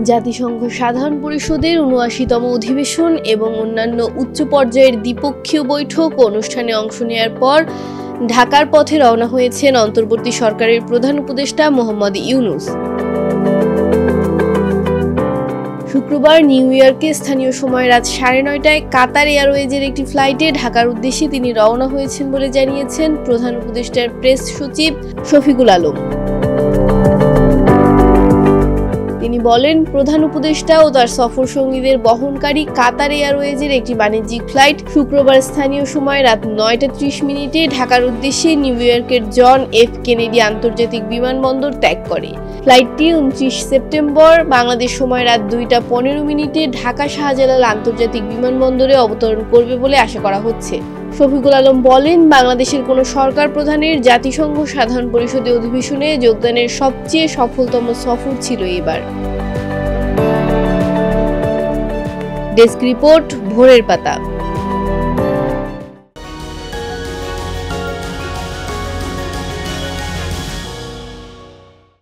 জাতিসংঘ সাধারণ পরিষদের ৭৯তম অধিবেশন এবং অন্যান্য উচ্চ পর্যায়ের দ্বিপক্ষীয় বৈঠক ও অনুষ্ঠানে অংশ নেওয়ার পর ঢাকার পথে রওনা হয়েছেন অন্তর্বর্তী সরকারের প্রধান উপদেষ্টা মোহাম্মদ ইউনূস। শুক্রবার নিউ ইয়র্কে স্থানীয় সময় রাত ৯:৩০টায় কাতার এয়ারওয়েজের একটি ফ্লাইটে ঢাকার উদ্দেশ্যে তিনি রওনা হয়েছেন বলে জানিয়েছেন প্রধান উপদেষ্টার প্রেস সচিব শফিকুল আলম। তিনি বলেন, প্রধান উপদেষ্টা ও তার সফর সঙ্গীদের বহনকারী কাতার এয়ারওয়েজের একটি বাণিজ্যিক ফ্লাইট শুক্রবার স্থানীয় সময় রাত ৯:৩০ ঢাকার উদ্দেশ্যে নিউ ইয়র্কের জন এফ কেনেডি আন্তর্জাতিক বিমানবন্দর ত্যাগ করে। ফ্লাইটটি ২৯ সেপ্টেম্বর বাংলাদেশ সময় রাত ২:১৫ ঢাকা শাহজালাল আন্তর্জাতিক বিমানবন্দরে অবতরণ করবে বলে আশা করা হচ্ছে। শফিকুল আলম বলেন, বাংলাদেশের কোনো সরকার প্রধানের জাতিসংঘ সাধারণ পরিষদের অধিবেশনে যোগদানের সবচেয়ে সফলতম সফর ছিল এবার। ডেস্ক রিপোর্ট, ভোরের পাতা।